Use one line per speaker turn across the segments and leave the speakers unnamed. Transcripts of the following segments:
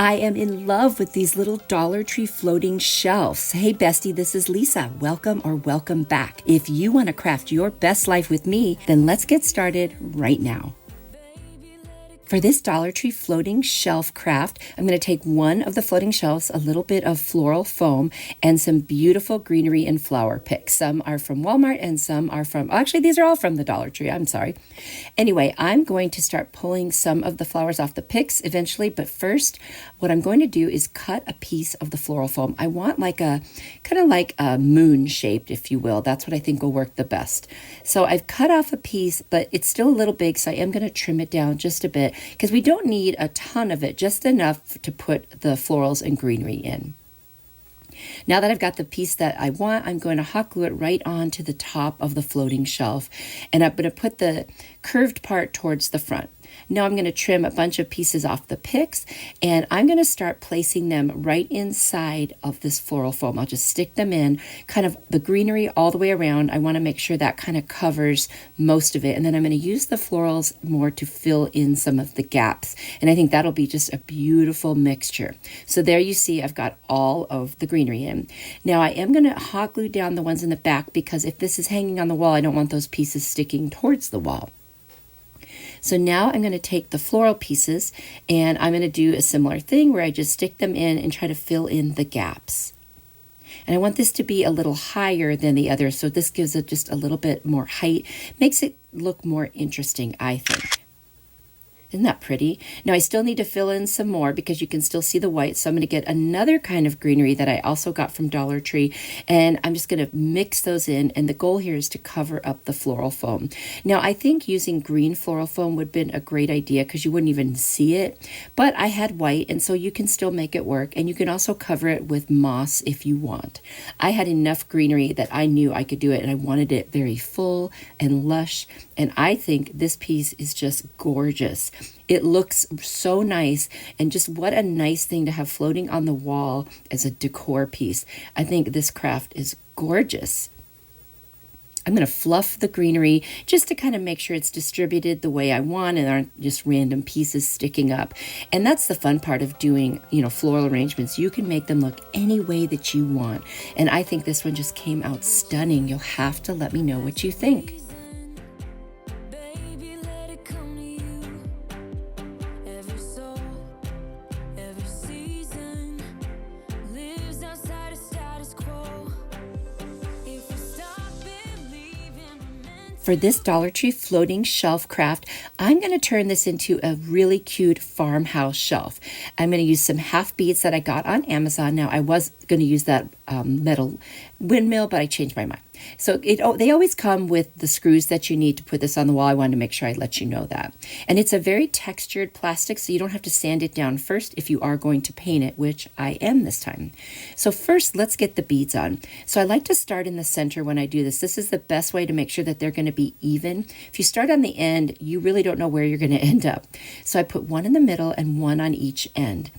I am in love with these little Dollar Tree floating shelves. Hey Bestie, this is Lisa. Welcome or welcome back. If you want to craft your best life with me, then let's get started right now. For this Dollar Tree floating shelf craft, I'm going to take one of the floating shelves, a little bit of floral foam, and some beautiful greenery and flower picks. Some are from Walmart and some are from, actually these are all from the Dollar Tree, I'm sorry. Anyway, I'm going to start pulling some of the flowers off the picks eventually, but first what I'm going to do is cut a piece of the floral foam. I want like a, kind of like a moon shaped, if you will. That's what I think will work the best. So I've cut off a piece, but it's still a little big, so I am going to trim it down just a bit, because we don't need a ton of it, just enough to put the florals and greenery in. Now that I've got the piece that I want, I'm going to hot glue it right onto the top of the floating shelf, and I'm going to put the curved part towards the front. Now I'm going to trim a bunch of pieces off the picks, and I'm going to start placing them right inside of this floral foam. I'll just stick them in, kind of the greenery all the way around. I want to make sure that kind of covers most of it, and then I'm going to use the florals more to fill in some of the gaps, and I think that'll be just a beautiful mixture. So there you see I've got all of the greenery in. Now I am going to hot glue down the ones in the back, because if this is hanging on the wall, I don't want those pieces sticking towards the wall. So now I'm going to take the floral pieces and I'm going to do a similar thing where I just stick them in and try to fill in the gaps. And I want this to be a little higher than the other, so this gives it just a little bit more height, makes it look more interesting, I think. Isn't that pretty? Now I still need to fill in some more because you can still see the white. So I'm going to get another kind of greenery that I also got from Dollar Tree. And I'm just going to mix those in. And the goal here is to cover up the floral foam. Now I think using green floral foam would have been a great idea because you wouldn't even see it. But I had white, and so you can still make it work. And you can also cover it with moss if you want. I had enough greenery that I knew I could do it. And I wanted it very full and lush. And I think this piece is just gorgeous. It looks so nice, and just what a nice thing to have floating on the wall as a decor piece. I think this craft is gorgeous. I'm going to fluff the greenery just to kind of make sure it's distributed the way I want and aren't just random pieces sticking up. And that's the fun part of doing, floral arrangements. You can make them look any way that you want. And I think this one just came out stunning. You'll have to let me know what you think. For this Dollar Tree floating shelf craft, I'm going to turn this into a really cute farmhouse shelf. I'm going to use some half beads that I got on Amazon. Now, I was going to use that metal windmill, but I changed my mind. So they always come with the screws that you need to put this on the wall. I wanted to make sure I let you know that. And it's a very textured plastic, so you don't have to sand it down first if you are going to paint it, which I am this time. So first, let's get the beads on. So I like to start in the center when I do this. This is the best way to make sure that they're going to be even. If you start on the end, you really don't know where you're going to end up. So I put one in the middle and one on each end.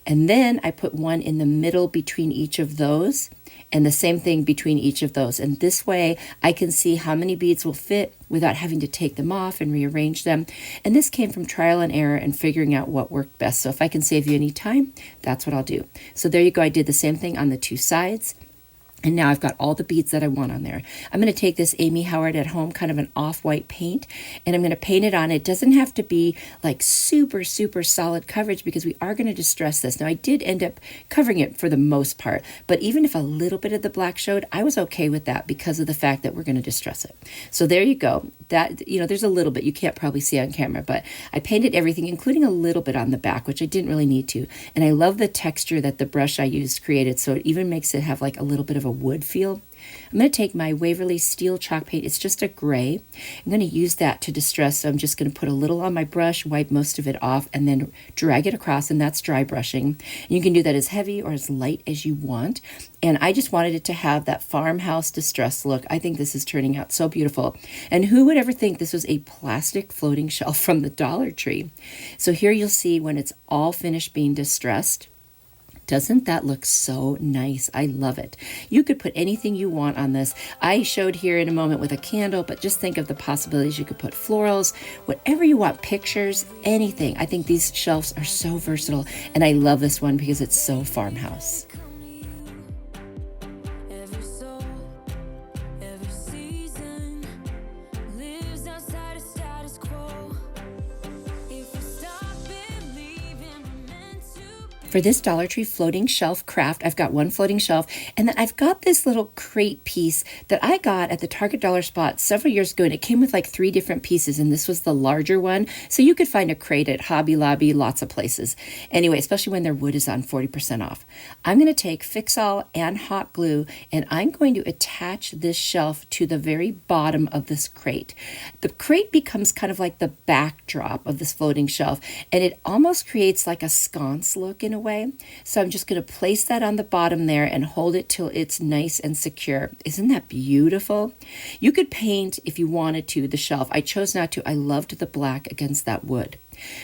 And then I put one in the middle between each of those, and the same thing between each of those. And this way I can see how many beads will fit without having to take them off and rearrange them. And this came from trial and error and figuring out what worked best. So if I can save you any time, that's what I'll do. So there you go. I did the same thing on the two sides. And now I've got all the beads that I want on there. I'm going to take this Amy Howard at Home, kind of an off-white paint, and I'm going to paint it on. It doesn't have to be like super, super solid coverage because we are going to distress this. Now, I did end up covering it for the most part, but even if a little bit of the black showed, I was okay with that because of the fact that we're going to distress it. So there you go. That, there's a little bit you can't probably see on camera, but I painted everything, including a little bit on the back, which I didn't really need to. And I love the texture that the brush I used created, so it even makes it have like a little bit of a wood feel. I'm going to take my Waverly Steel chalk paint. It's just a gray. I'm going to use that to distress. So I'm just going to put a little on my brush, wipe most of it off, and then drag it across, and that's dry brushing. And you can do that as heavy or as light as you want. And I just wanted it to have that farmhouse distress look. I think this is turning out so beautiful. And who would ever think this was a plastic floating shelf from the Dollar Tree? So here you'll see when it's all finished being distressed. Doesn't that look so nice? I love it. You could put anything you want on this. I showed here in a moment with a candle, but just think of the possibilities. You could put florals, whatever you want, pictures, anything. I think these shelves are so versatile, and I love this one because it's so farmhouse. For this Dollar Tree floating shelf craft, I've got one floating shelf, and then I've got this little crate piece that I got at the Target Dollar Spot several years ago, and it came with like 3 different pieces, and this was the larger one. So you could find a crate at Hobby Lobby, lots of places. Anyway, especially when their wood is on 40% off. I'm going to take Fix-All and hot glue, and I'm going to attach this shelf to the very bottom of this crate. The crate becomes kind of like the backdrop of this floating shelf, and it almost creates like a sconce look in a way. So I'm just going to place that on the bottom there and hold it till it's nice and secure. Isn't that beautiful? You could paint if you wanted to the shelf. I chose not to. I loved the black against that wood.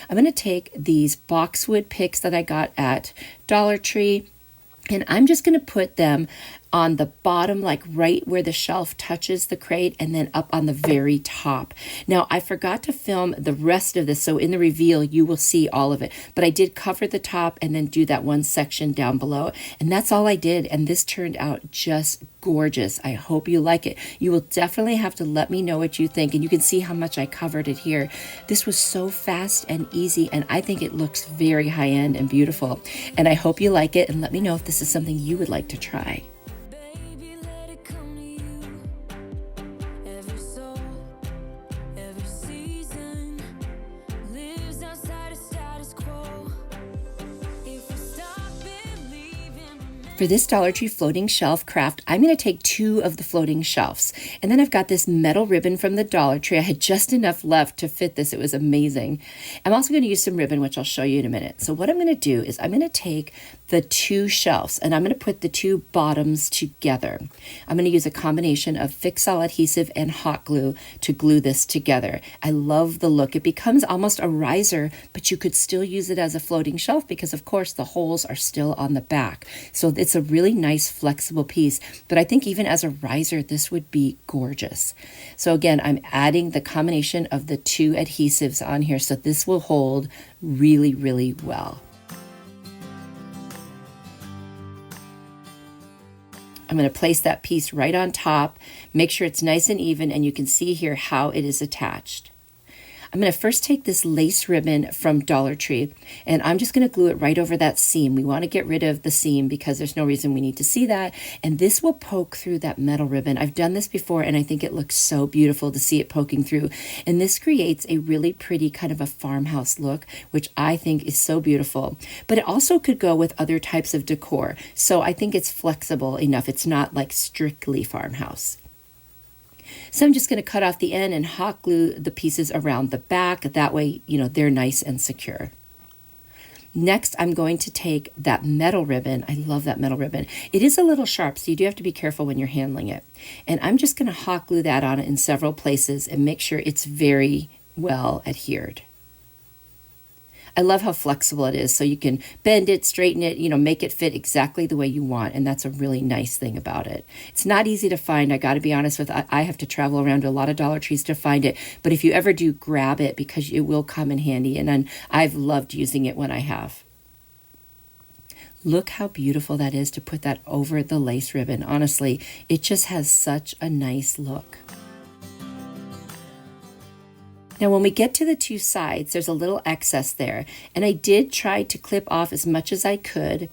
I'm going to take these boxwood picks that I got at Dollar Tree, and I'm just going to put them on the bottom, like right where the shelf touches the crate, and then up on the very top. Now, I forgot to film the rest of this, so in the reveal, you will see all of it. But I did cover the top and then do that one section down below, and that's all I did, and this turned out just gorgeous. I hope you like it. You will definitely have to let me know what you think, and you can see how much I covered it here. This was so fast and easy, and I think it looks very high-end and beautiful, and I hope you like it, and let me know if this is something you would like to try. For this Dollar Tree floating shelf craft, I'm going to take 2 of the floating shelves. And then I've got this metal ribbon from the Dollar Tree. I had just enough left to fit this. It was amazing. I'm also going to use some ribbon, which I'll show you in a minute. So what I'm going to do is I'm going to take the 2 shelves and I'm going to put the 2 bottoms together. I'm going to use a combination of Fix-All adhesive and hot glue to glue this together. I love the look. It becomes almost a riser, but you could still use it as a floating shelf because, of course, the holes are still on the back. So it's a really nice flexible piece, but I think even as a riser, this would be gorgeous. So again, I'm adding the combination of the 2 adhesives on here, so this will hold really, really well. I'm going to place that piece right on top, make sure it's nice and even, and you can see here how it is attached. I'm going to first take this lace ribbon from Dollar Tree, and I'm just going to glue it right over that seam. We want to get rid of the seam because there's no reason we need to see that, and this will poke through that metal ribbon. I've done this before, and I think it looks so beautiful to see it poking through, and this creates a really pretty kind of a farmhouse look, which I think is so beautiful, but it also could go with other types of decor, so I think it's flexible enough. It's not like strictly farmhouse. So I'm just going to cut off the end and hot glue the pieces around the back. That way, they're nice and secure. Next, I'm going to take that metal ribbon. I love that metal ribbon. It is a little sharp, so you do have to be careful when you're handling it. And I'm just going to hot glue that on in several places and make sure it's very well adhered. I love how flexible it is, so you can bend it, straighten it, make it fit exactly the way you want, and that's a really nice thing about it. It's not easy to find, I got to be honest with you. I have to travel around to a lot of Dollar Trees to find it, but if you ever do, grab it because it will come in handy, and I've loved using it when I have. Look how beautiful that is to put that over the lace ribbon. Honestly, it just has such a nice look. Now, when we get to the 2 sides, there's a little excess there, and I did try to clip off as much as I could,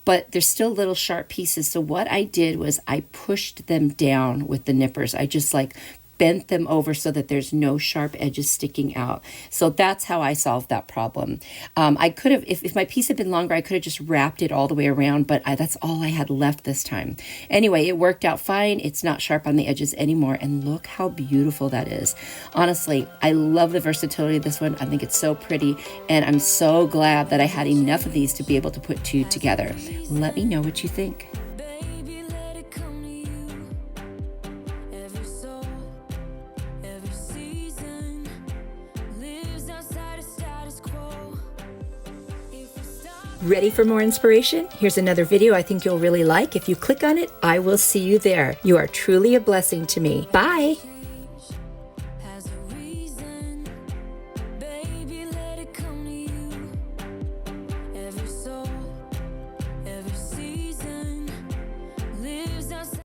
but there's still little sharp pieces. So what I did was I pushed them down with the nippers. I just bent them over so that there's no sharp edges sticking out. So that's how I solved that problem. I could have, if my piece had been longer, I could have just wrapped it all the way around, but that's all I had left this time. Anyway, it worked out fine. It's not sharp on the edges anymore, and look how beautiful that is. Honestly, I love the versatility of this one. I think it's so pretty, and I'm so glad that I had enough of these to be able to put 2 together. Let me know what you think. Ready for more inspiration? Here's another video I think you'll really like. If you click on it, I will see you there. You are truly a blessing to me. Bye.